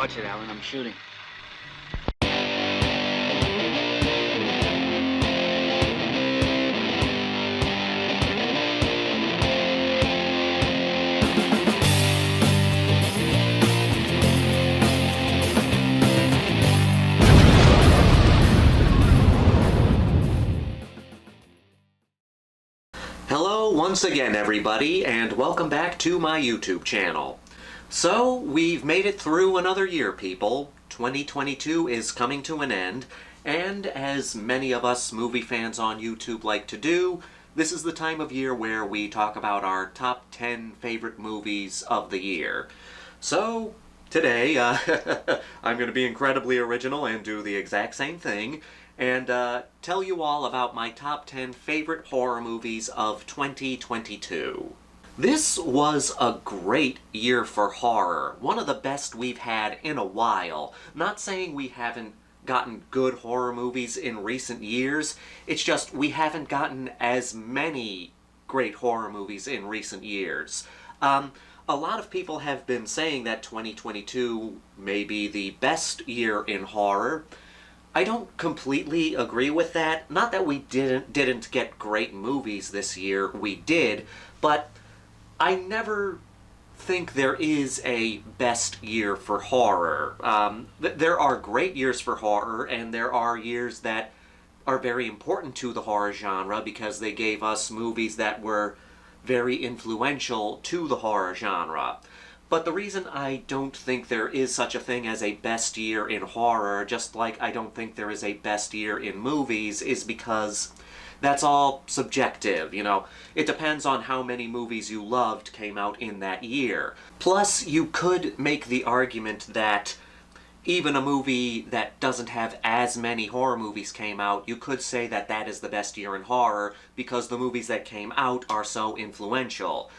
Watch it, Alan. I'm shooting. Hello once again, everybody, and welcome back to my YouTube channel. So, we've made it through another year, people. 2022 is coming to an end, and as many of us movie fans on YouTube like to do, this is the time of year where we talk about our top 10 favorite movies of the year. So, today, I'm going to be incredibly original and do the exact same thing, and tell you all about my top 10 favorite horror movies of 2022. This was a great year for horror, one of the best we've had in a while. Not saying we haven't gotten good horror movies in recent years, it's just we haven't gotten as many great horror movies in recent years. A lot of people have been saying that 2022 may be the best year in horror. I don't completely agree with that. Not that we didn't get great movies this year, we did, but I never think there is a best year for horror. There are great years for horror, and there are years that are very important to the horror genre because they gave us movies that were very influential to the horror genre. But the reason I don't think there is such a thing as a best year in horror, just like I don't think there is a best year in movies, is because that's all subjective, you know. It depends on how many movies you loved came out in that year. Plus, you could make the argument that even a movie that doesn't have as many horror movies came out, you could say that that is the best year in horror because the movies that came out are so influential.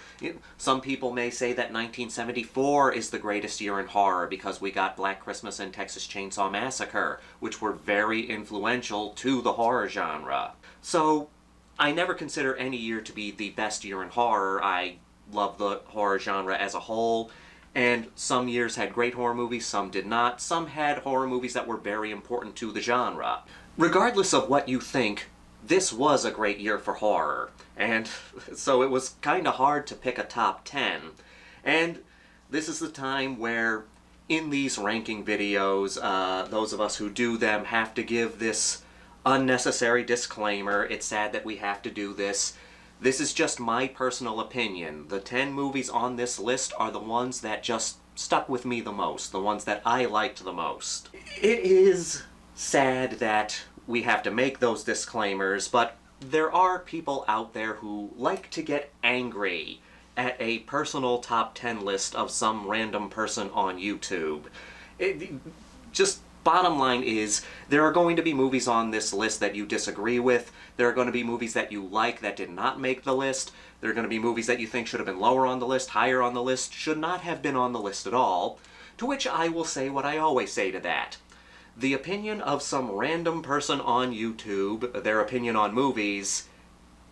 Some people may say that 1974 is the greatest year in horror because we got Black Christmas and Texas Chainsaw Massacre, which were very influential to the horror genre. So, I never consider any year to be the best year in horror. I love the horror genre as a whole, and some years had great horror movies, some did not. Some had horror movies that were very important to the genre. Regardless of what you think, this was a great year for horror, and so it was kinda hard to pick a top 10. And this is the time where, in these ranking videos, those of us who do them have to give this unnecessary disclaimer. It's sad that we have to do this. This is just my personal opinion. The 10 movies on this list are the ones that just stuck with me the most, the ones that I liked the most. It is sad that we have to make those disclaimers, but there are people out there who like to get angry at a personal top 10 list of some random person on YouTube. Bottom line is, there are going to be movies on this list that you disagree with. There are going to be movies that you like that did not make the list. There are going to be movies that you think should have been lower on the list, higher on the list, should not have been on the list at all. To which I will say what I always say to that. The opinion of some random person on YouTube, their opinion on movies,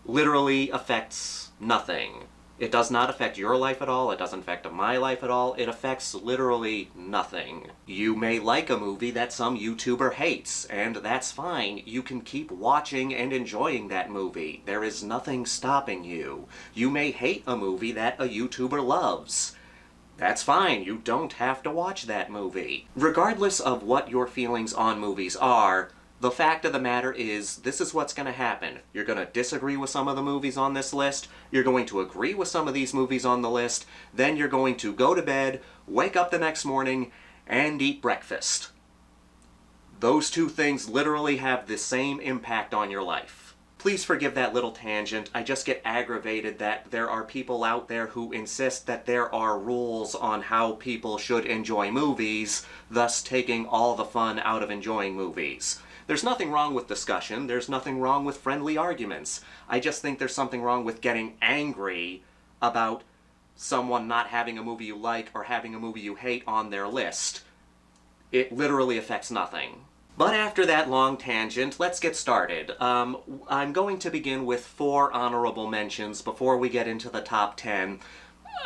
literally affects nothing. It does not affect your life at all, it doesn't affect my life at all, it affects literally nothing. You may like a movie that some YouTuber hates, and that's fine. You can keep watching and enjoying that movie. There is nothing stopping you. You may hate a movie that a YouTuber loves. That's fine, you don't have to watch that movie. Regardless of what your feelings on movies are, the fact of the matter is, this is what's going to happen. You're going to disagree with some of the movies on this list, you're going to agree with some of these movies on the list, then you're going to go to bed, wake up the next morning, and eat breakfast. Those two things literally have the same impact on your life. Please forgive that little tangent. I just get aggravated that there are people out there who insist that there are rules on how people should enjoy movies, thus taking all the fun out of enjoying movies. There's nothing wrong with discussion, there's nothing wrong with friendly arguments. I just think there's something wrong with getting angry about someone not having a movie you like or having a movie you hate on their list. It literally affects nothing. But after that long tangent, let's get started. I'm going to begin with 4 honorable mentions before we get into the top 10.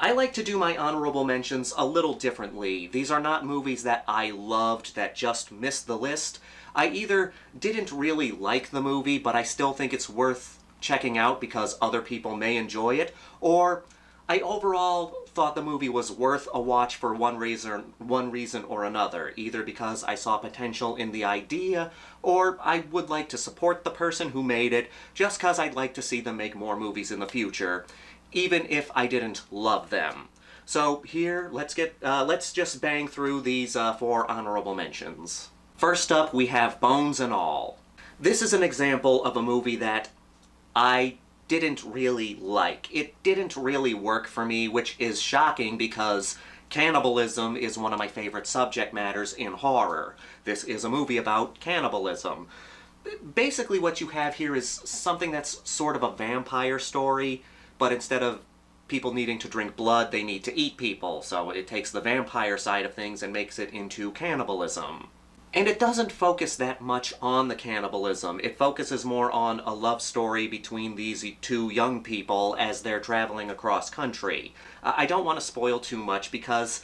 I like to do my honorable mentions a little differently. These are not movies that I loved that just missed the list. I either didn't really like the movie, but I still think it's worth checking out because other people may enjoy it, or I overall thought the movie was worth a watch for one reason or another, either because I saw potential in the idea, or I would like to support the person who made it, just because I'd like to see them make more movies in the future, even if I didn't love them. So here, let's just bang through these 4 honorable mentions. First up, we have Bones and All. This is an example of a movie that I didn't really like. It didn't really work for me, which is shocking because cannibalism is one of my favorite subject matters in horror. This is a movie about cannibalism. Basically what you have here is something that's sort of a vampire story, but instead of people needing to drink blood, they need to eat people, so it takes the vampire side of things and makes it into cannibalism. And it doesn't focus that much on the cannibalism. It focuses more on a love story between these 2 young people as they're traveling across country. I don't want to spoil too much because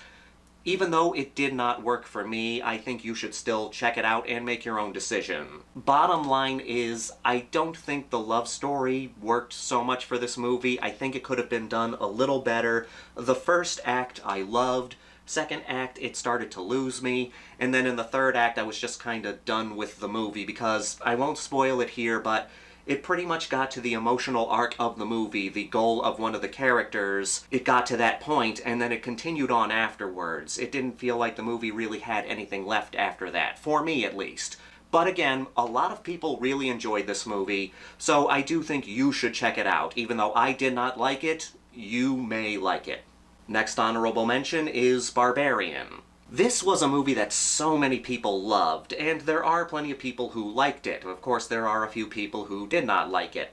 even though it did not work for me, I think you should still check it out and make your own decision. Bottom line is, I don't think the love story worked so much for this movie. I think it could have been done a little better. The first act I loved. Second act, it started to lose me, and then in the third act I was just kind of done with the movie because I won't spoil it here, but it pretty much got to the emotional arc of the movie, the goal of one of the characters. It got to that point, and then it continued on afterwards. It didn't feel like the movie really had anything left after that, for me at least. But again, a lot of people really enjoyed this movie, so I do think you should check it out. Even though I did not like it, you may like it. Next honorable mention is Barbarian. This was a movie that so many people loved, and there are plenty of people who liked it. Of course, there are a few people who did not like it.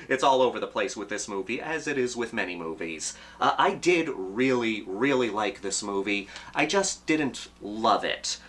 It's all over the place with this movie, as it is with many movies. I did really, really like this movie. I just didn't love it.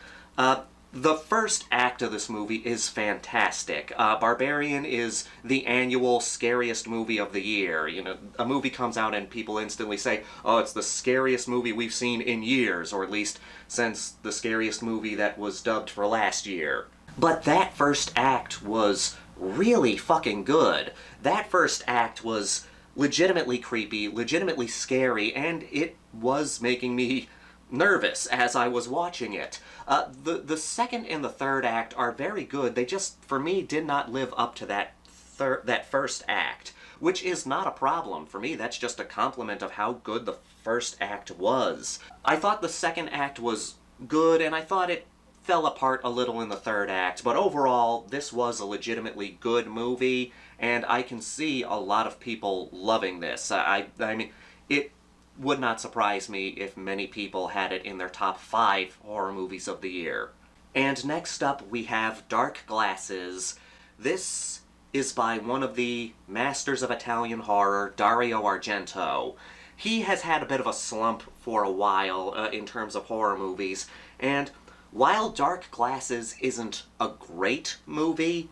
The first act of this movie is fantastic. Barbarian is the annual scariest movie of the year. You know, a movie comes out and people instantly say, oh, it's the scariest movie we've seen in years, or at least since the scariest movie that was dubbed for last year. But that first act was really fucking good. That first act was legitimately creepy, legitimately scary, and it was making me nervous as I was watching it. The second and the third act are very good. They just, for me, did not live up to that first act, which is not a problem. For me, that's just a compliment of how good the first act was. I thought the second act was good, and I thought it fell apart a little in the third act, but overall, this was a legitimately good movie, and I can see a lot of people loving this. I mean, it would not surprise me if many people had it in their top 5 horror movies of the year. And next up we have Dark Glasses. This is by one of the masters of Italian horror, Dario Argento. He has had a bit of a slump for a while in terms of horror movies, and while Dark Glasses isn't a great movie,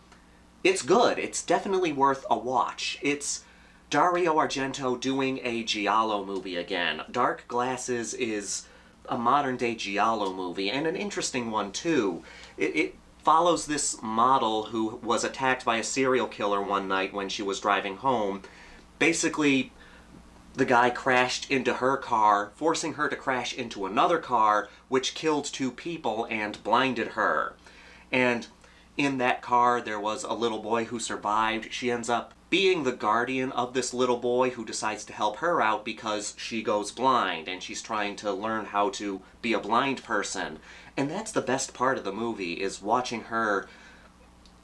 it's good. It's definitely worth a watch. It's Dario Argento doing a giallo movie again. Dark Glasses is a modern-day giallo movie, and an interesting one, too. It follows this model who was attacked by a serial killer one night when she was driving home. Basically, the guy crashed into her car, forcing her to crash into another car, which killed 2 people and blinded her. And in that car, there was a little boy who survived. She ends up being the guardian of this little boy who decides to help her out because she goes blind, and she's trying to learn how to be a blind person. And that's the best part of the movie, is watching her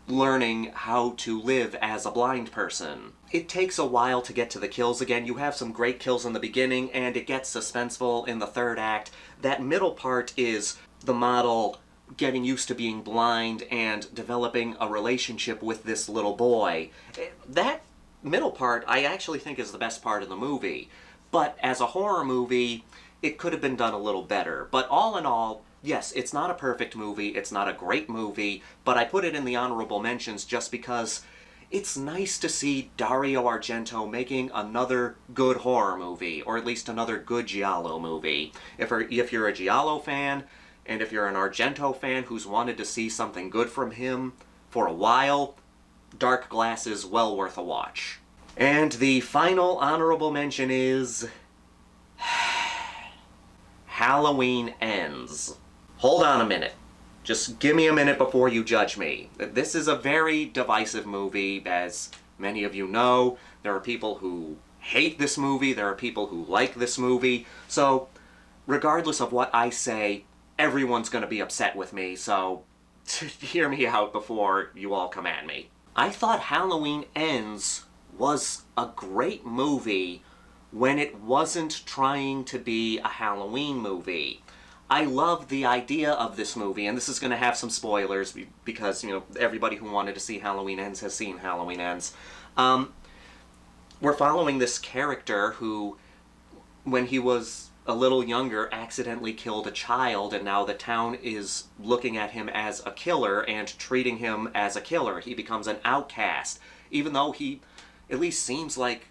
learning how to live as a blind person. It takes a while to get to the kills again. You have some great kills in the beginning, and it gets suspenseful in the third act. That middle part is the model getting used to being blind and developing a relationship with this little boy. That middle part I actually think is the best part of the movie. But as a horror movie, it could have been done a little better. But all in all, yes, it's not a perfect movie, it's not a great movie, but I put it in the honorable mentions just because it's nice to see Dario Argento making another good horror movie, or at least another good giallo movie. If you're a giallo fan, and if you're an Argento fan who's wanted to see something good from him for a while, Dark Glass is well worth a watch. And the final honorable mention is Halloween Ends. Hold on a minute. Just give me a minute before you judge me. This is a very divisive movie, as many of you know. There are people who hate this movie, there are people who like this movie, so regardless of what I say, everyone's gonna be upset with me, so hear me out before you all come at me. I thought Halloween Ends was a great movie when it wasn't trying to be a Halloween movie. I love the idea of this movie, and this is going to have some spoilers because, you know, everybody who wanted to see Halloween Ends has seen Halloween Ends. We're following this character who, when he was a little younger, accidentally killed a child, and now the town is looking at him as a killer and treating him as a killer. He becomes an outcast, even though he at least seems like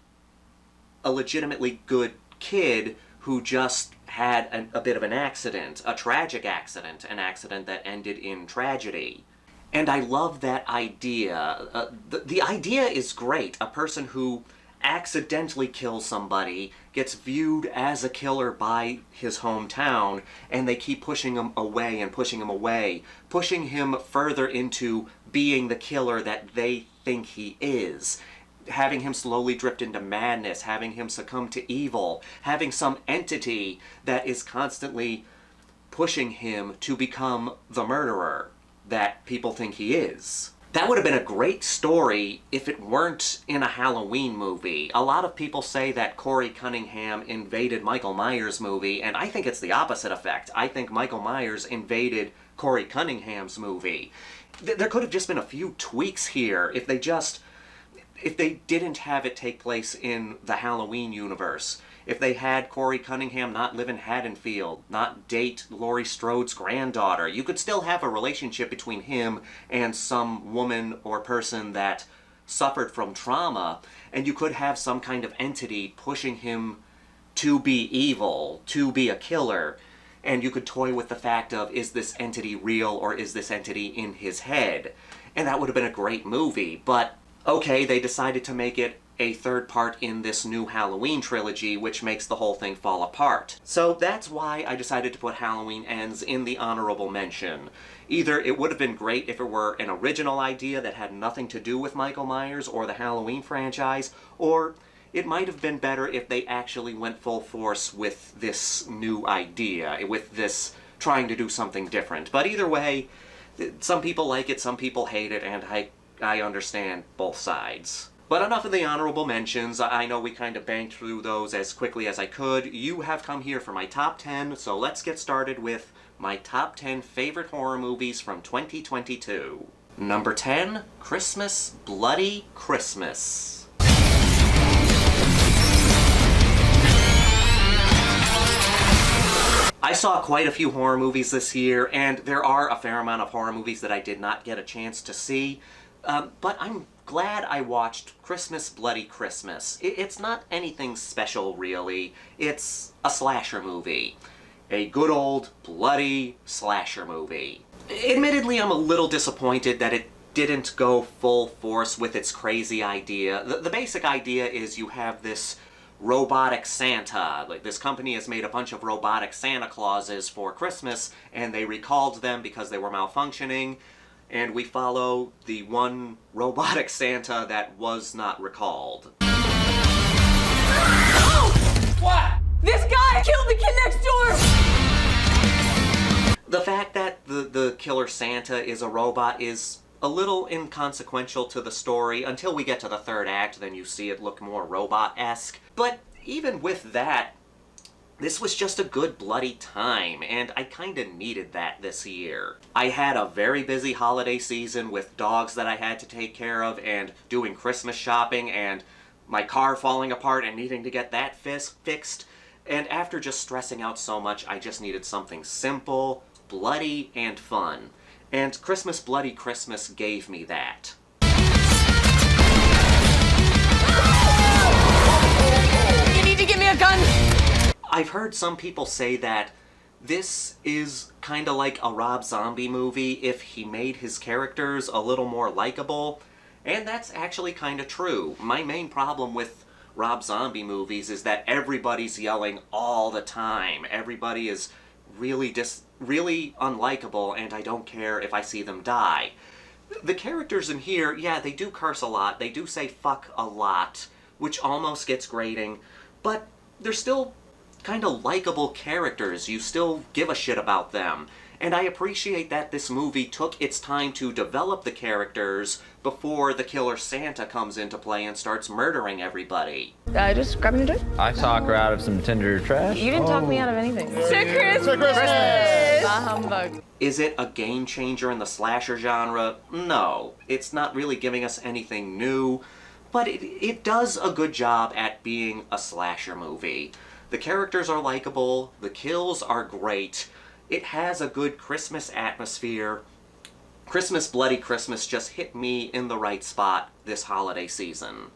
a legitimately good kid who just had a bit of an accident, a tragic accident, an accident that ended in tragedy. And I love that idea. The idea is great. A person who accidentally kills somebody gets viewed as a killer by his hometown, and they keep pushing him away and pushing him away, pushing him further into being the killer that they think he is. Having him slowly drift into madness, having him succumb to evil, having some entity that is constantly pushing him to become the murderer that people think he is. That would have been a great story if it weren't in a Halloween movie. A lot of people say that Corey Cunningham invaded Michael Myers' movie, and I think it's the opposite effect. I think Michael Myers invaded Corey Cunningham's movie. There could have just been a few tweaks here if they didn't have it take place in the Halloween universe. If they had Corey Cunningham not live in Haddonfield, not date Laurie Strode's granddaughter, you could still have a relationship between him and some woman or person that suffered from trauma, and you could have some kind of entity pushing him to be evil, to be a killer, and you could toy with the fact of, is this entity real or is this entity in his head? And that would have been a great movie, but okay, they decided to make it a third part in this new Halloween trilogy, which makes the whole thing fall apart. So that's why I decided to put Halloween Ends in the honorable mention. Either it would have been great if it were an original idea that had nothing to do with Michael Myers or the Halloween franchise, or it might have been better if they actually went full force with this new idea, with this trying to do something different. But either way, some people like it, some people hate it, and I understand both sides. But enough of the honorable mentions. I know we kind of banged through those as quickly as I could. You have come here for my top 10, so let's get started with my top 10 favorite horror movies from 2022. Number 10, Christmas, Bloody Christmas. I saw quite a few horror movies this year, and there are a fair amount of horror movies that I did not get a chance to see. But I'm glad I watched Christmas, Bloody Christmas. It's not anything special, really. It's a slasher movie. A good old, bloody slasher movie. Admittedly, I'm a little disappointed that it didn't go full force with its crazy idea. The basic idea is you have this robotic Santa. Like, this company has made a bunch of robotic Santa Clauses for Christmas, and they recalled them because they were malfunctioning. And we follow the one robotic Santa that was not recalled. Oh! What? This guy killed the kid next door! The fact that the killer Santa is a robot is a little inconsequential to the story. Until we get to the third act, then you see it look more robot-esque. But even with that, this was just a good bloody time, and I kinda needed that this year. I had a very busy holiday season with dogs that I had to take care of, and doing Christmas shopping, and my car falling apart and needing to get that fixed. And after just stressing out so much, I just needed something simple, bloody, and fun. And Christmas, Bloody Christmas gave me that. that gun? I've heard some people say that this is kind of like a Rob Zombie movie if he made his characters a little more likable, and that's actually kind of true. My main problem with Rob Zombie movies is that everybody's yelling all the time. Everybody is really unlikable, and I don't care if I see them die. The characters in here, yeah, they do curse a lot, they do say fuck a lot, which almost gets grating, but they're still kind of likable characters. You still give a shit about them. And I appreciate that this movie took its time to develop the characters before the killer Santa comes into play and starts murdering everybody. Just grabbing a drink? I talk her out of some Tinder trash. You didn't talk me out of anything. Sick Christmas! Bah humbug. Is it a game changer in the slasher genre? No. It's not really giving us anything new, but it does a good job at being a slasher movie. The characters are likable, the kills are great, it has a good Christmas atmosphere. Christmas Bloody Christmas just hit me in the right spot this holiday season.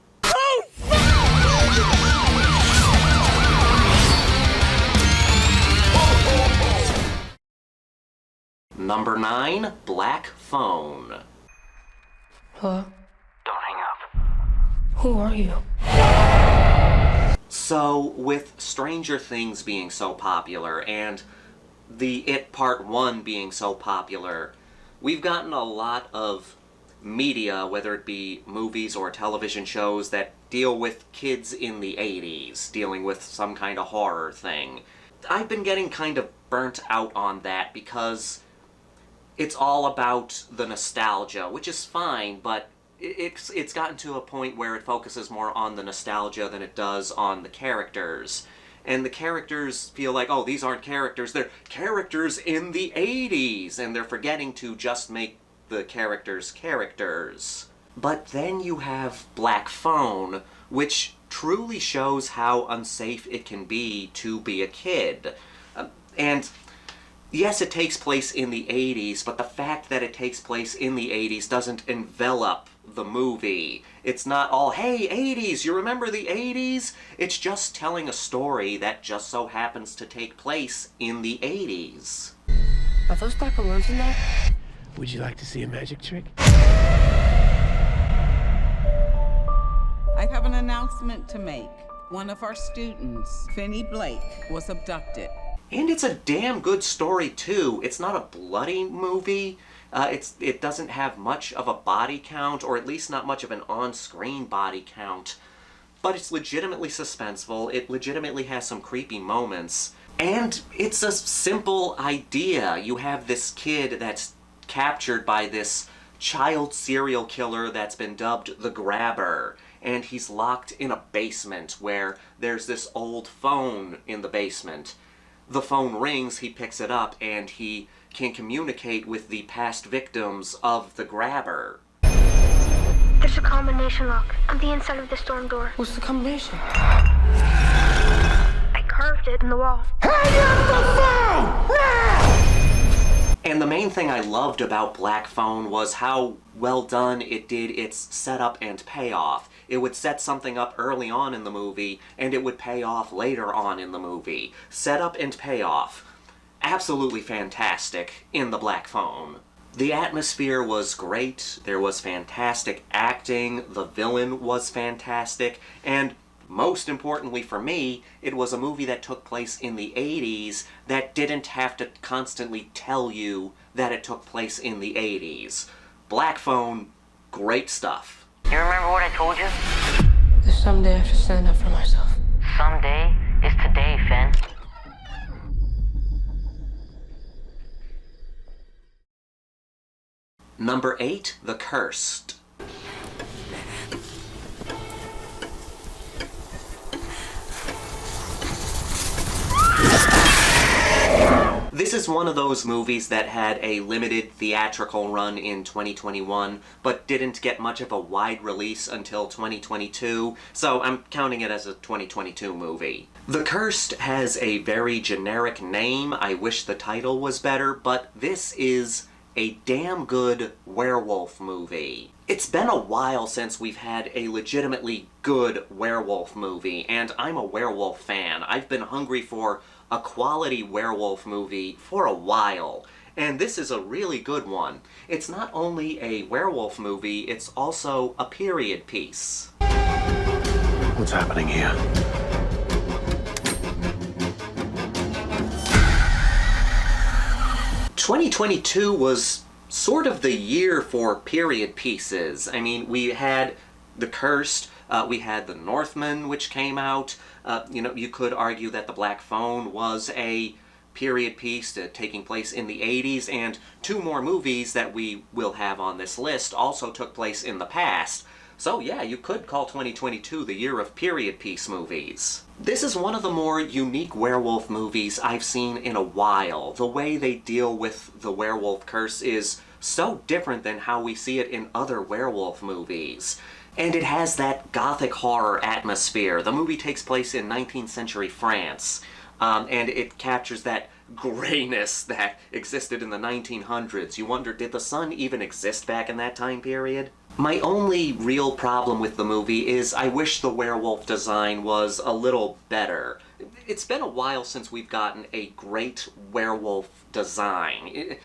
Number 9, Black Phone. Hello? Don't hang up. Who are you? So, with Stranger Things being so popular, and the It Part 1 being so popular, we've gotten a lot of media, whether it be movies or television shows, that deal with kids in the 80s, dealing with some kind of horror thing. I've been getting kind of burnt out on that because it's all about the nostalgia, which is fine, but it's gotten to a point where it focuses more on the nostalgia than it does on the characters. And the characters feel like, oh, these aren't characters, they're characters in the 80s, and they're forgetting to just make the characters characters. But then you have Black Phone, which truly shows how unsafe it can be to be a kid. And yes, it takes place in the 80s, but the fact that it takes place in the 80s doesn't envelop the movie. It's not all, hey, 80s, you remember the 80s? It's just telling a story that just so happens to take place in the 80s. Are those black balloons in there? Would you like to see a magic trick? I have an announcement to make. One of our students, Finney Blake, was abducted. And it's a damn good story, too. It's not a bloody movie. It doesn't have much of a body count, or at least not much of an on-screen body count. But it's legitimately suspenseful. It legitimately has some creepy moments. And it's a simple idea. You have this kid that's captured by this child serial killer that's been dubbed the Grabber. And he's locked in a basement where there's this old phone in the basement. The phone rings, he picks it up, and he can communicate with the past victims of the Grabber. There's a combination lock on the inside of the storm door. What's the combination? I carved it in the wall. And the main thing I loved about Black Phone was how well done it did its setup and payoff. It would set something up early on in the movie, and it would pay off later on in the movie. Setup and payoff. Absolutely fantastic in the Black Phone. The atmosphere was great, there was fantastic acting, the villain was fantastic, and most importantly for me, it was a movie that took place in the 80s that didn't have to constantly tell you that it took place in the 80s. Black Phone, great stuff. You remember what I told you? There's someday I have to stand up for myself. Someday is today, Finn. Number 8, The Cursed. This is one of those movies that had a limited theatrical run in 2021, but didn't get much of a wide release until 2022, so I'm counting it as a 2022 movie. The Cursed has a very generic name. I wish the title was better, but this is a damn good werewolf movie. It's been a while since we've had a legitimately good werewolf movie, and I'm a werewolf fan. I've been hungry for a quality werewolf movie for a while, and this is a really good one. It's not only a werewolf movie, it's also a period piece. What's happening here? "2022 was sort of the year for period pieces. I mean, we had The Cursed, we had The Northman, which came out. You could argue that The Black Phone was a period piece taking place in the 80s, and two more movies that we will have on this list also took place in the past. So yeah, you could call 2022 the year of period piece movies. This is one of the more unique werewolf movies I've seen in a while. The way they deal with the werewolf curse is so different than how we see it in other werewolf movies. And it has that gothic horror atmosphere. The movie takes place in 19th century France, and it captures that grayness that existed in the 1900s. You wonder, did the sun even exist back in that time period? My only real problem with the movie is I wish the werewolf design was a little better. It's been a while since we've gotten a great werewolf design.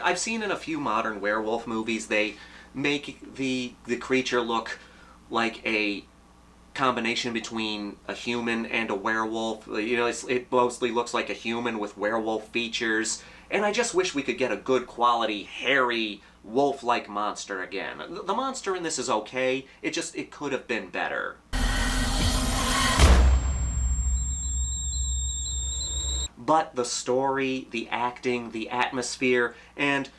I've seen in a few modern werewolf movies, they make the creature look like a combination between a human and a werewolf. It mostly looks like a human with werewolf features, and I just wish we could get a good quality, hairy, wolf-like monster again. The monster in this is okay, it could have been better. But the story, the acting, the atmosphere, and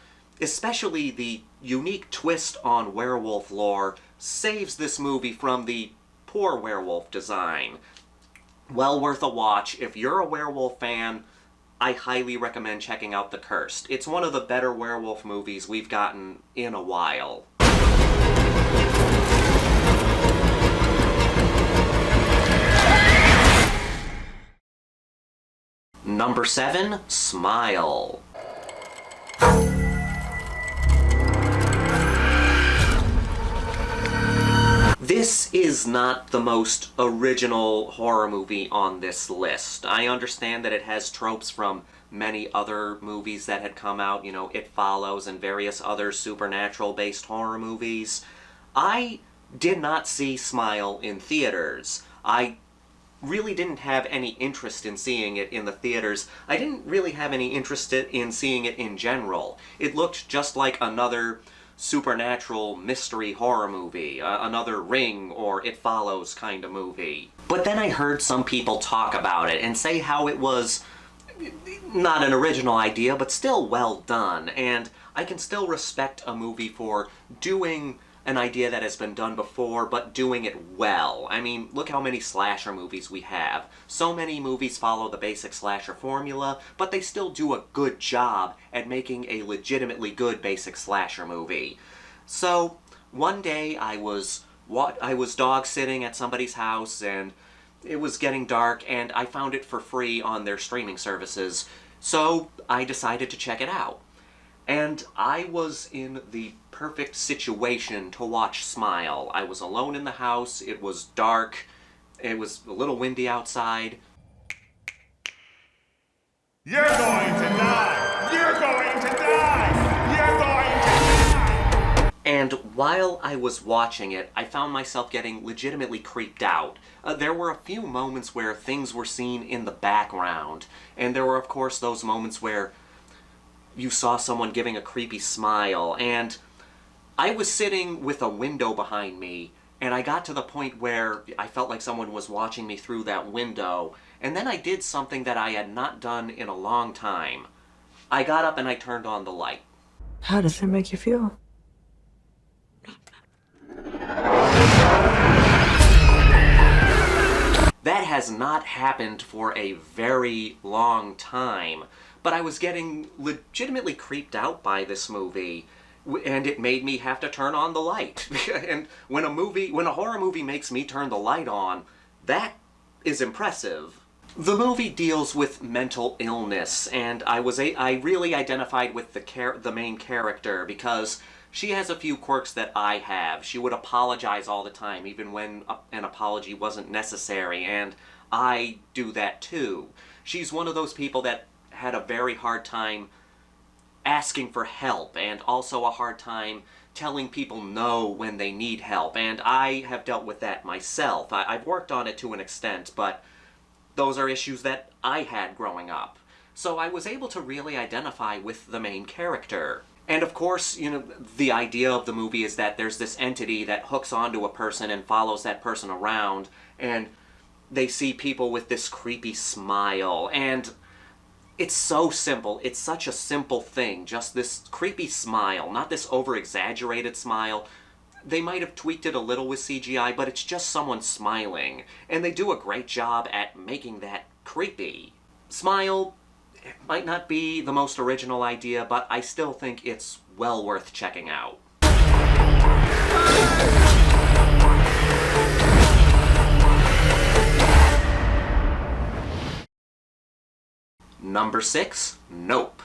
especially the unique twist on werewolf lore saves this movie from the poor werewolf design. Well worth a watch. If you're a werewolf fan, I highly recommend checking out The Cursed. It's one of the better werewolf movies we've gotten in a while. Number 7, Smile. This is not the most original horror movie on this list. I understand that it has tropes from many other movies that had come out, It Follows and various other supernatural-based horror movies. I did not see Smile in theaters. I really didn't have any interest in seeing it in the theaters. I didn't really have any interest in seeing it in general. It looked just like another supernatural mystery horror movie, another Ring or It Follows kind of movie. But then I heard some people talk about it and say how it was not an original idea, but still well done, and I can still respect a movie for doing an idea that has been done before, but doing it well. I mean, look how many slasher movies we have. So many movies follow the basic slasher formula, but they still do a good job at making a legitimately good basic slasher movie. So, one day I was dog sitting at somebody's house, and it was getting dark, and I found it for free on their streaming services, so I decided to check it out. And I was in the perfect situation to watch Smile. I was alone in the house, it was dark, it was a little windy outside. You're going to die! You're going to die! You're going to die! And while I was watching it, I found myself getting legitimately creeped out. There were a few moments where things were seen in the background, and there were of course those moments where you saw someone giving a creepy smile, and I was sitting with a window behind me, and I got to the point where I felt like someone was watching me through that window, and then I did something that I had not done in a long time. I got up and I turned on the light. How does it make you feel? That has not happened for a very long time, but I was getting legitimately creeped out by this movie, and it made me have to turn on the light. And when a horror movie makes me turn the light on, that is impressive. The movie deals with mental illness, and I really identified with the main character because she has a few quirks that I have. She would apologize all the time, even when an apology wasn't necessary, and I do that too. She's one of those people that had a very hard time asking for help, and also a hard time telling people no when they need help, and I have dealt with that myself. I've worked on it to an extent, but those are issues that I had growing up. So I was able to really identify with the main character. And of course, you know, the idea of the movie is that there's this entity that hooks onto a person and follows that person around, and they see people with this creepy smile, and it's so simple. It's such a simple thing, just this creepy smile, not this over-exaggerated smile. They might have tweaked it a little with CGI, but it's just someone smiling, and they do a great job at making that creepy. Smile might not be the most original idea, but I still think it's well worth checking out. Number 6, Nope.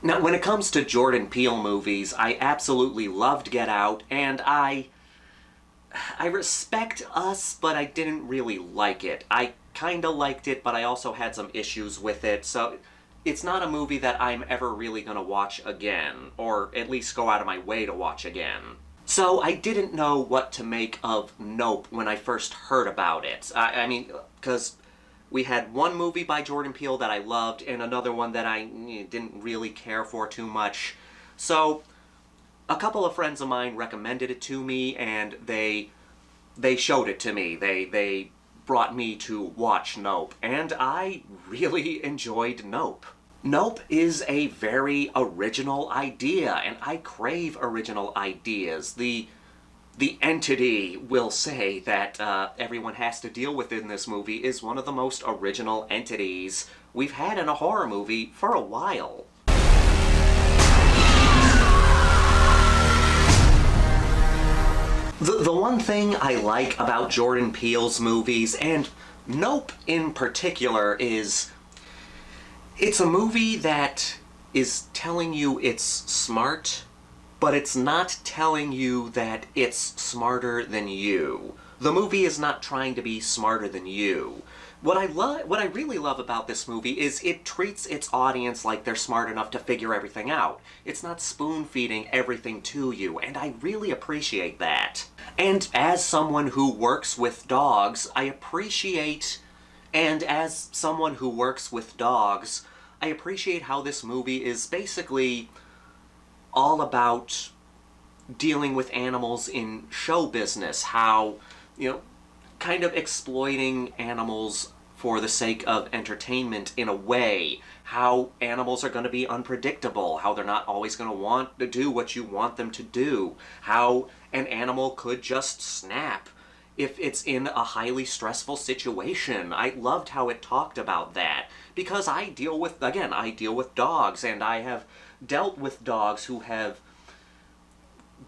Now, when it comes to Jordan Peele movies, I absolutely loved Get Out, and I respect Us, but I didn't really like it. I kinda liked it, but I also had some issues with it, so it's not a movie that I'm ever really gonna watch again, or at least go out of my way to watch again. So I didn't know what to make of Nope when I first heard about it. I mean, because we had one movie by Jordan Peele that I loved, and another one that I didn't really care for too much. So a couple of friends of mine recommended it to me, and they showed it to me. They brought me to watch Nope, and I really enjoyed Nope. Nope is a very original idea, and I crave original ideas. The entity will say that everyone has to deal with in this movie is one of the most original entities we've had in a horror movie for a while. The one thing I like about Jordan Peele's movies, and Nope in particular, is it's a movie that is telling you it's smart, but it's not telling you that it's smarter than you. The movie is not trying to be smarter than you. What I really love about this movie is it treats its audience like they're smart enough to figure everything out. It's not spoon-feeding everything to you, and I really appreciate that. And as someone who works with dogs, I appreciate how this movie is basically all about dealing with animals in show business, how, you know, kind of exploiting animals for the sake of entertainment in a way, how animals are going to be unpredictable, how they're not always going to want to do what you want them to do, how an animal could just snap if it's in a highly stressful situation. I loved how it talked about that, because I deal with dogs, and I have dealt with dogs who have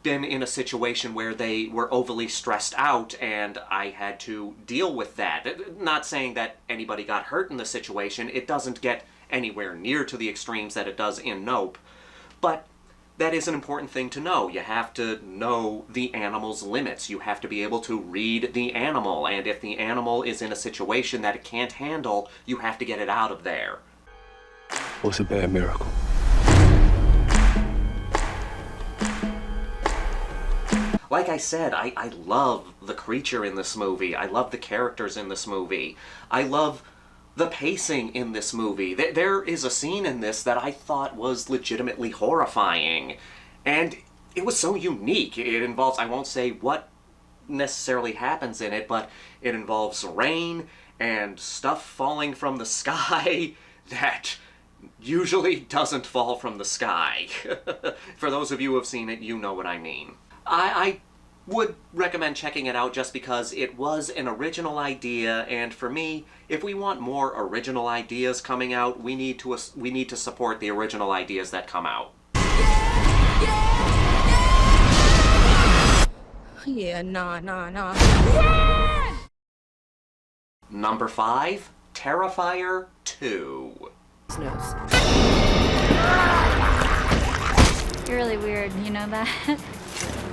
been in a situation where they were overly stressed out, and I had to deal with that. Not saying that anybody got hurt in the situation. It doesn't get anywhere near to the extremes that it does in Nope, but that is an important thing to know. You have to know the animal's limits. You have to be able to read the animal, and if the animal is in a situation that it can't handle, you have to get it out of there. What's a bear miracle? Like I said, I love the creature in this movie. I love the characters in this movie. I love the pacing in this movie. There is a scene in this that I thought was legitimately horrifying. And it was so unique. It involves, I won't say what necessarily happens in it, but it involves rain and stuff falling from the sky that usually doesn't fall from the sky. For those of you who have seen it, you know what I mean. I would recommend checking it out just because it was an original idea, and for me, if we want more original ideas coming out, we need to support the original ideas that come out. Yeah, nah. Number 5, Terrifier 2. Nose. You're really weird, you know that?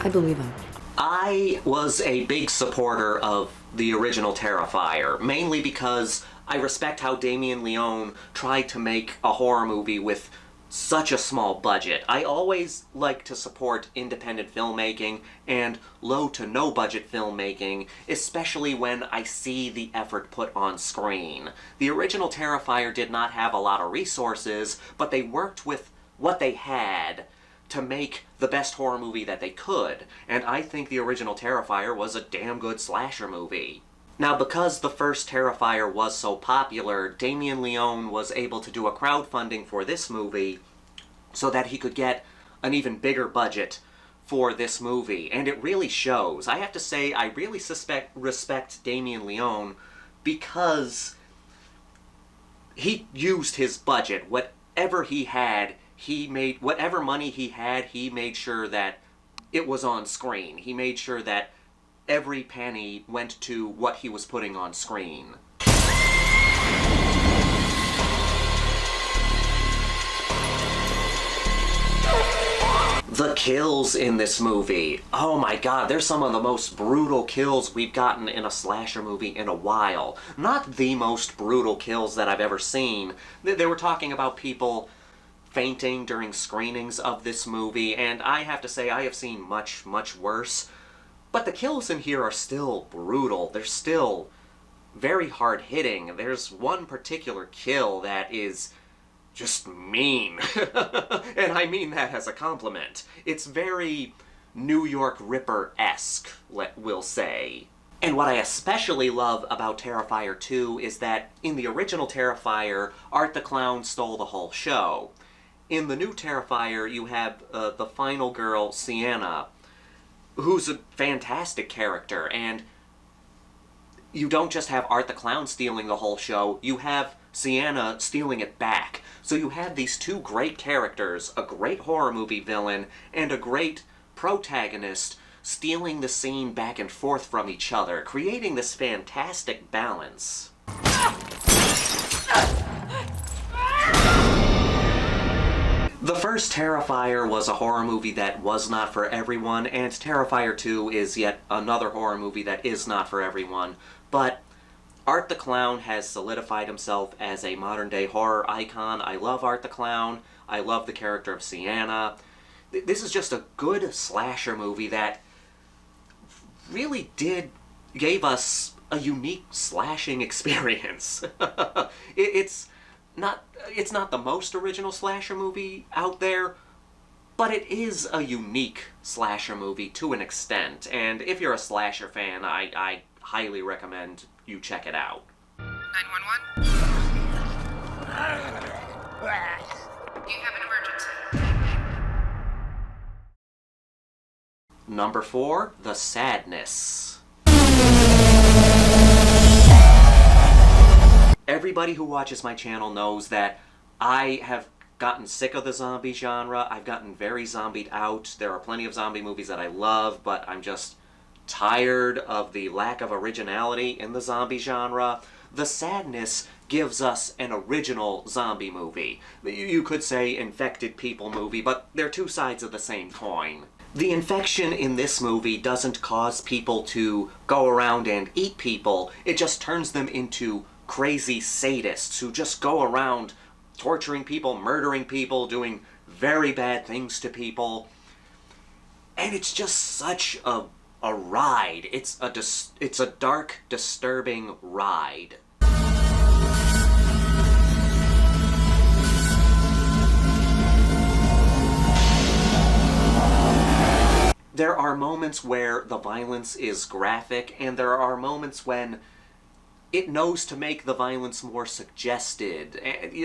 I believe him. I was a big supporter of the original Terrifier, mainly because I respect how Damien Leone tried to make a horror movie with such a small budget. I always like to support independent filmmaking and low to no budget filmmaking, especially when I see the effort put on screen. The original Terrifier did not have a lot of resources, but they worked with what they had to make the best horror movie that they could, and I think the original Terrifier was a damn good slasher movie. Now, because the first Terrifier was so popular, Damien Leone was able to do a crowdfunding for this movie so that he could get an even bigger budget for this movie, and it really shows. I have to say, I really respect Damien Leone because he used his budget. Whatever he had, whatever money he had, he made sure that it was on screen. He made sure that every penny went to what he was putting on screen. The kills in this movie. Oh my god, they're some of the most brutal kills we've gotten in a slasher movie in a while. Not the most brutal kills that I've ever seen. They were talking about people fainting during screenings of this movie, and I have to say I have seen much, much worse. But the kills in here are still brutal. They're still very hard-hitting. There's one particular kill that is just mean. And I mean that as a compliment. It's very New York Ripper-esque, we'll say. And what I especially love about Terrifier 2 is that in the original Terrifier, Art the Clown stole the whole show. In the new Terrifier, you have the final girl, Sienna, who's a fantastic character, and you don't just have Art the Clown stealing the whole show, you have Sienna stealing it back. So you have these two great characters, a great horror movie villain, and a great protagonist stealing the scene back and forth from each other, creating this fantastic balance. The first Terrifier was a horror movie that was not for everyone, and Terrifier 2 is yet another horror movie that is not for everyone, but Art the Clown has solidified himself as a modern-day horror icon. I love Art the Clown. I love the character of Sienna. This is just a good slasher movie that really gave us a unique slashing experience. It's not the most original slasher movie out there, but it is a unique slasher movie to an extent, and if you're a slasher fan, I highly recommend you check it out. 911? You have an emergency. Number 4, The Sadness. Everybody who watches my channel knows that I have gotten sick of the zombie genre. I've gotten very zombied out. There are plenty of zombie movies that I love, but I'm just tired of the lack of originality in the zombie genre. The Sadness gives us an original zombie movie. You could say infected people movie, but they're two sides of the same coin. The infection in this movie doesn't cause people to go around and eat people. It just turns them into crazy sadists who just go around torturing people, murdering people, doing very bad things to people. And it's just such a ride. It's a dark, disturbing ride. There are moments where the violence is graphic, and there are moments when it knows to make the violence more suggested.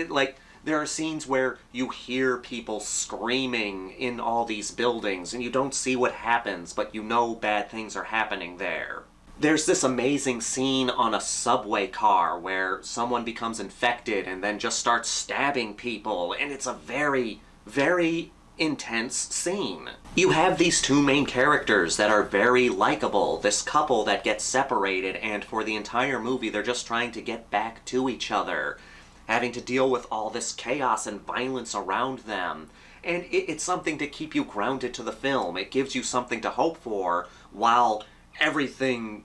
Like, there are scenes where you hear people screaming in all these buildings, and you don't see what happens, but you know bad things are happening there. There's this amazing scene on a subway car where someone becomes infected and then just starts stabbing people, and it's a very, very intense scene. You have these two main characters that are very likable, this couple that gets separated, and for the entire movie they're just trying to get back to each other, having to deal with all this chaos and violence around them. And it's something to keep you grounded to the film. It gives you something to hope for while everything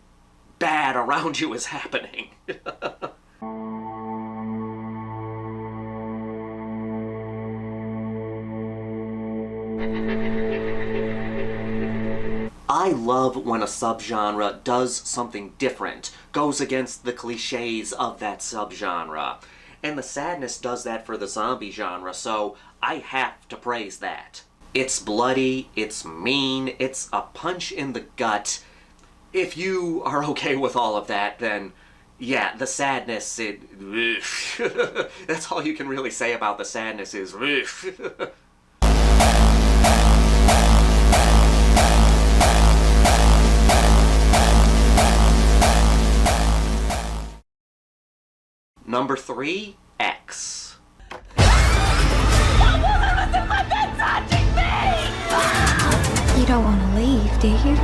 bad around you is happening. I love when a subgenre does something different, goes against the cliches of that subgenre. And The Sadness does that for the zombie genre, so I have to praise that. It's bloody, it's mean, it's a punch in the gut. If you are okay with all of that, then yeah, The Sadness, that's all you can really say about The Sadness is Number 3, X. You don't want to leave, do you?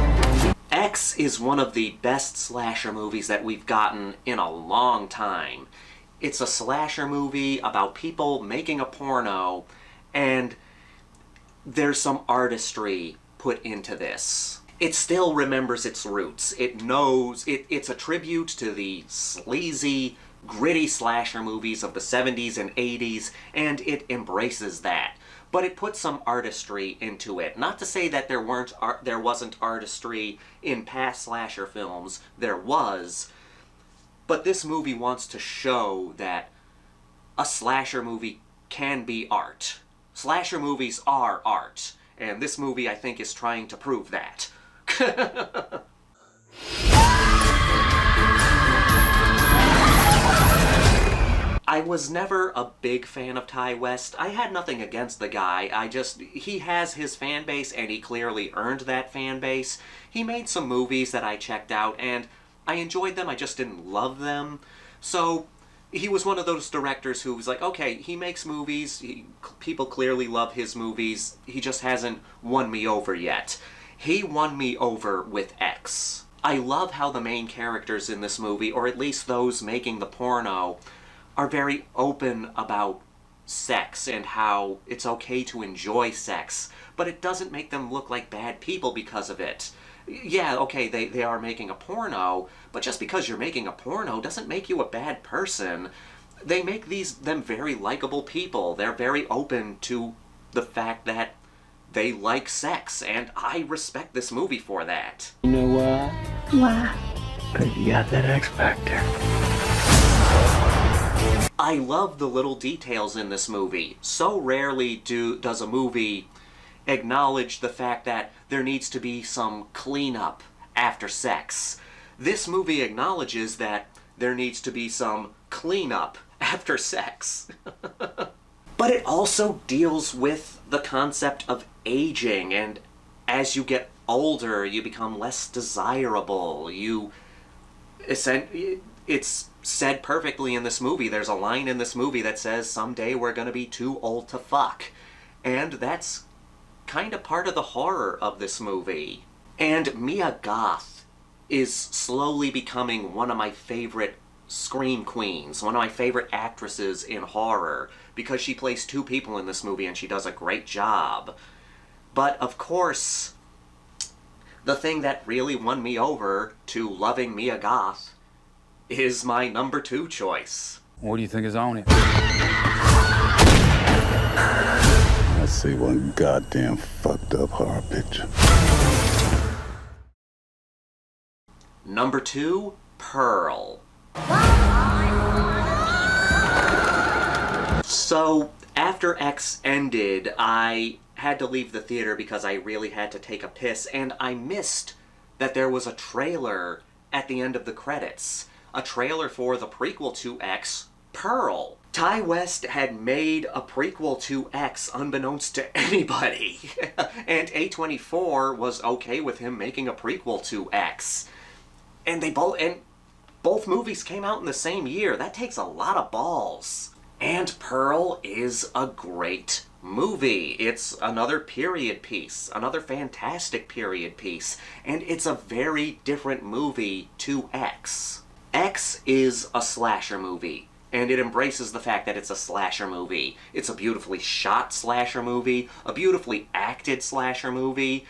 X is one of the best slasher movies that we've gotten in a long time. It's a slasher movie about people making a porno, and there's some artistry put into this. It still remembers its roots. It knows it's a tribute to the sleazy, gritty slasher movies of the 70s and 80s, and it embraces that. But it puts some artistry into it. Not to say that there wasn't artistry in past slasher films. There was. But this movie wants to show that a slasher movie can be art. Slasher movies are art. And this movie, I think, is trying to prove that. I was never a big fan of Ty West. I had nothing against the guy. He has his fan base, and he clearly earned that fan base. He made some movies that I checked out, and I enjoyed them, I just didn't love them. So, he was one of those directors who was like, okay, he makes movies, people clearly love his movies, he just hasn't won me over yet. He won me over with X. I love how the main characters in this movie, or at least those making the porno, are very open about sex and how it's okay to enjoy sex, but it doesn't make them look like bad people because of it. Yeah, okay, they are making a porno, but just because you're making a porno doesn't make you a bad person. They make them very likable people. They're very open to the fact that they like sex, and I respect this movie for that. You know why? Why? Because you got that X Factor. I love the little details in this movie. So rarely does a movie acknowledge the fact that there needs to be some cleanup after sex. This movie acknowledges that there needs to be some cleanup after sex. But it also deals with the concept of aging, and as you get older, you become less desirable. It's said perfectly in this movie. There's a line in this movie that says, someday we're gonna be too old to fuck. And that's kind of part of the horror of this movie. And Mia Goth is slowly becoming one of my favorite scream queens, one of my favorite actresses in horror, because she plays two people in this movie and she does a great job. But of course, the thing that really won me over to loving Mia Goth is my number 2 choice. What do you think is on it? I see one goddamn fucked up horror picture. Number 2, Pearl. So, after X ended, I had to leave the theater because I really had to take a piss, and I missed that there was a trailer at the end of the credits. A trailer for the prequel to X, Pearl. Ty West had made a prequel to X unbeknownst to anybody. And A24 was okay with him making a prequel to X. And both movies came out in the same year. That takes a lot of balls. And Pearl is a great movie. It's another period piece, another fantastic period piece, and it's a very different movie to X. X is a slasher movie, and it embraces the fact that it's a slasher movie. It's a beautifully shot slasher movie, a beautifully acted slasher movie.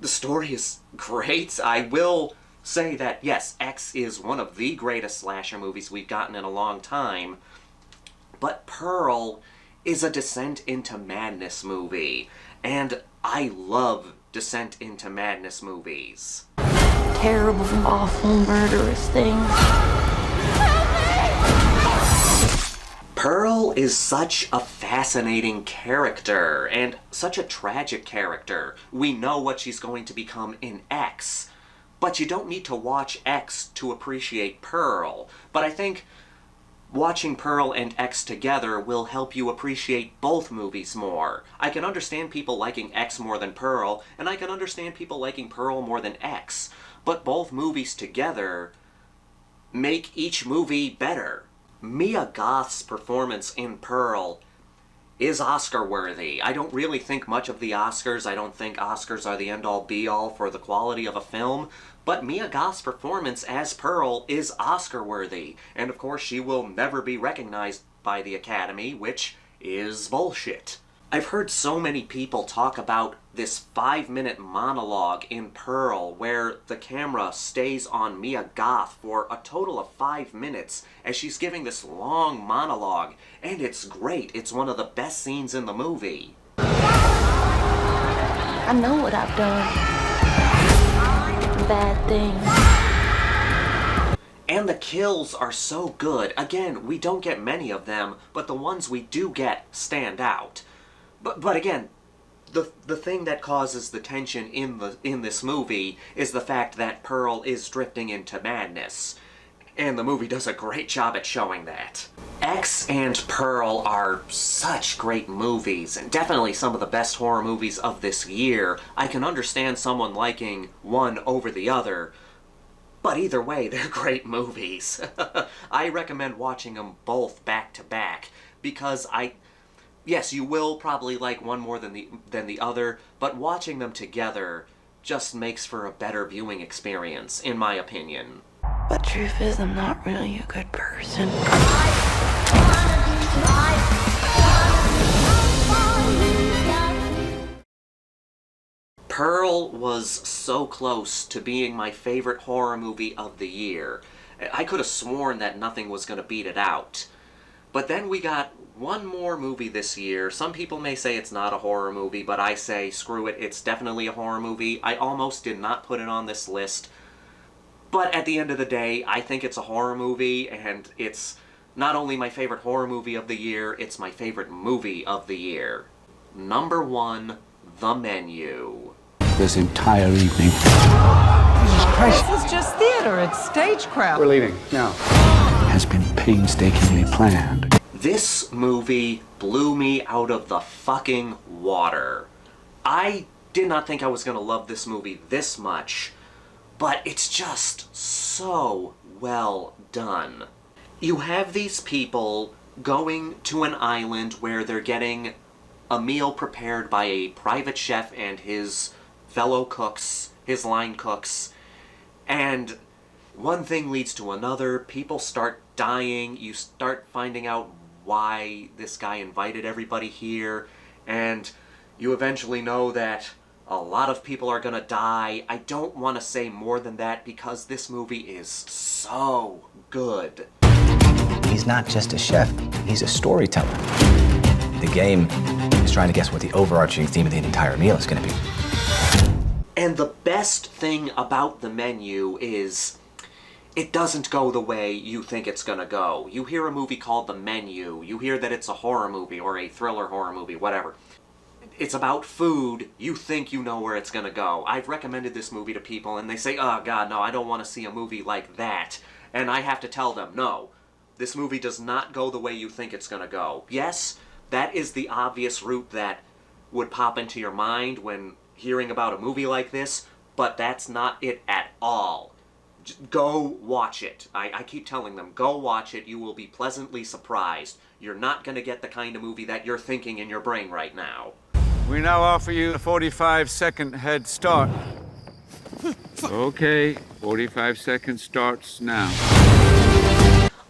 The story is great. I will say that, yes, X is one of the greatest slasher movies we've gotten in a long time, but Pearl is a Descent into Madness movie, and I love Descent into Madness movies. Terrible, awful, murderous things. Pearl is such a fascinating character, and such a tragic character. We know what she's going to become in X, but you don't need to watch X to appreciate Pearl. But I think watching Pearl and X together will help you appreciate both movies more. I can understand people liking X more than Pearl, and I can understand people liking Pearl more than X, but both movies together make each movie better. Mia Goth's performance in Pearl is Oscar-worthy. I don't really think much of the Oscars. I don't think Oscars are the end-all be-all for the quality of a film, but Mia Goth's performance as Pearl is Oscar-worthy, and of course she will never be recognized by the Academy, which is bullshit. I've heard so many people talk about this 5-minute monologue in Pearl where the camera stays on Mia Goth for a total of 5 minutes as she's giving this long monologue, and it's great. It's one of the best scenes in the movie. I know what I've done. Bad things. And the kills are so good. Again, we don't get many of them, but the ones we do get stand out. But again, the thing that causes the tension in this movie is the fact that Pearl is drifting into madness. And the movie does a great job at showing that. X and Pearl are such great movies, and definitely some of the best horror movies of this year. I can understand someone liking one over the other, but either way, they're great movies. I recommend watching them both back to back, because yes, you will probably like one more than the other, but watching them together just makes for a better viewing experience, in my opinion. But truth is, I'm not really a good person. Pearl was so close to being my favorite horror movie of the year. I could have sworn that nothing was going to beat it out. But then we got one more movie this year. Some people may say it's not a horror movie, but I say, screw it, it's definitely a horror movie. I almost did not put it on this list, but at the end of the day, I think it's a horror movie, and it's not only my favorite horror movie of the year, it's my favorite movie of the year. Number 1, The Menu. This entire evening. Jesus Christ. This is just theater. It's stagecraft. We're leaving now. Has been painstakingly planned. This movie blew me out of the fucking water. I did not think I was going to love this movie this much, but it's just so well done. You have these people going to an island where they're getting a meal prepared by a private chef and his fellow cooks, his line cooks, and one thing leads to another. People start dying. You start finding out why this guy invited everybody here, and you eventually know that a lot of people are gonna die. I don't want to say more than that because this movie is so good. He's not just a chef, he's a storyteller. The game is trying to guess what the overarching theme of the entire meal is gonna be. And the best thing about The Menu is it doesn't go the way you think it's gonna go. You hear a movie called The Menu, you hear that it's a horror movie or a thriller horror movie, whatever. It's about food, you think you know where it's gonna go. I've recommended this movie to people and they say, oh god, no, I don't want to see a movie like that. And I have to tell them, no, this movie does not go the way you think it's gonna go. Yes, that is the obvious route that would pop into your mind when hearing about a movie like this, but that's not it at all. Go watch it. I keep telling them, go watch it. You will be pleasantly surprised. You're not going to get the kind of movie that you're thinking in your brain right now. We now offer you a 45-second head start. Okay, 45 seconds starts now.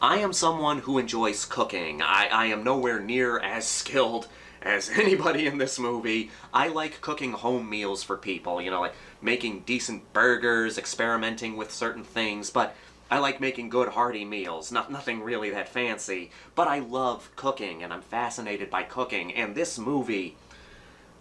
I am someone who enjoys cooking. I am nowhere near as skilled as anybody in this movie. I like cooking home meals for people, you know, like making decent burgers, experimenting with certain things, but I like making good hearty meals, nothing really that fancy. But I love cooking, and I'm fascinated by cooking, and this movie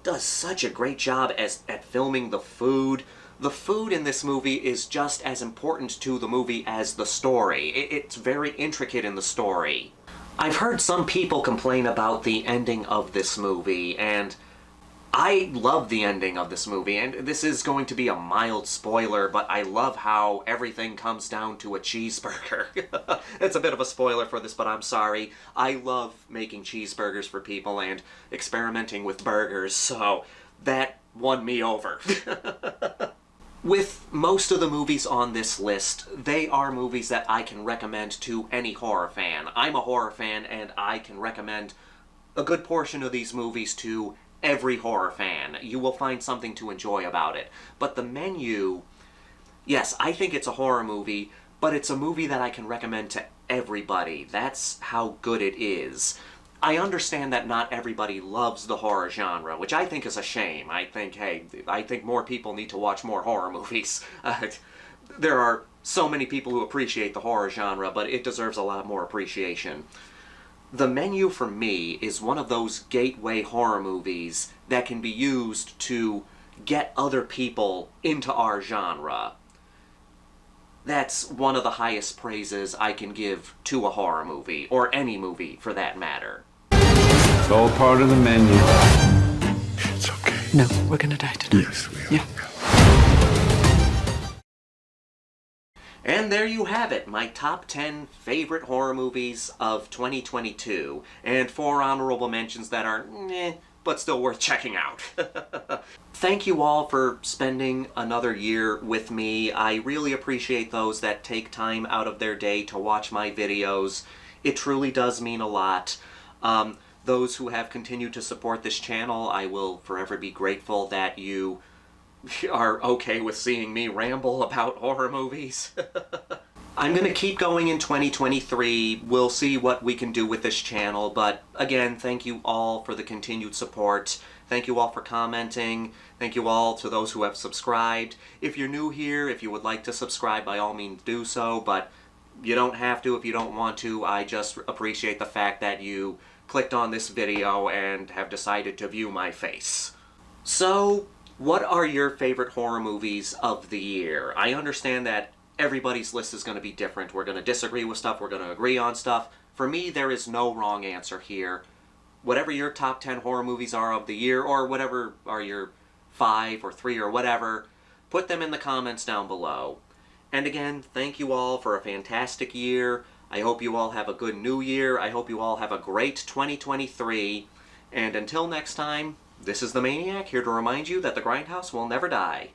does such a great job at filming the food. The food in this movie is just as important to the movie as the story. It's very intricate in the story. I've heard some people complain about the ending of this movie, and I love the ending of this movie, and this is going to be a mild spoiler, but I love how everything comes down to a cheeseburger. It's a bit of a spoiler for this, but I'm sorry. I love making cheeseburgers for people and experimenting with burgers, so that won me over. With most of the movies on this list, they are movies that I can recommend to any horror fan. I'm a horror fan, and I can recommend a good portion of these movies to every horror fan. You will find something to enjoy about it. But The Menu, yes, I think it's a horror movie, but it's a movie that I can recommend to everybody. That's how good it is. I understand that not everybody loves the horror genre, which I think is a shame. I think more people need to watch more horror movies. There are so many people who appreciate the horror genre, but it deserves a lot more appreciation. The Menu, for me, is one of those gateway horror movies that can be used to get other people into our genre. That's one of the highest praises I can give to a horror movie, or any movie for that matter. It's all part of the menu. It's okay. No, we're gonna die tonight. Yes, we are. Yeah. And there you have it, my top 10 favorite horror movies of 2022, and 4 honorable mentions that are but still worth checking out. Thank you all for spending another year with me. I really appreciate those that take time out of their day to watch my videos. It truly does mean a lot. Those who have continued to support this channel, I will forever be grateful that you are okay with seeing me ramble about horror movies. I'm going to keep going in 2023. We'll see what we can do with this channel, but again, thank you all for the continued support. Thank you all for commenting. Thank you all to those who have subscribed. If you're new here, if you would like to subscribe, by all means do so, but you don't have to if you don't want to. I just appreciate the fact that you clicked on this video and have decided to view my face. So, what are your favorite horror movies of the year? I understand that everybody's list is going to be different. We're going to disagree with stuff, we're going to agree on stuff. For me, there is no wrong answer here. Whatever your top 10 horror movies are of the year, or whatever are your 5 or 3 or whatever, put them in the comments down below. And again, thank you all for a fantastic year. I hope you all have a good new year. I hope you all have a great 2023. And until next time, this is the Maniac, here to remind you that the Grindhouse will never die.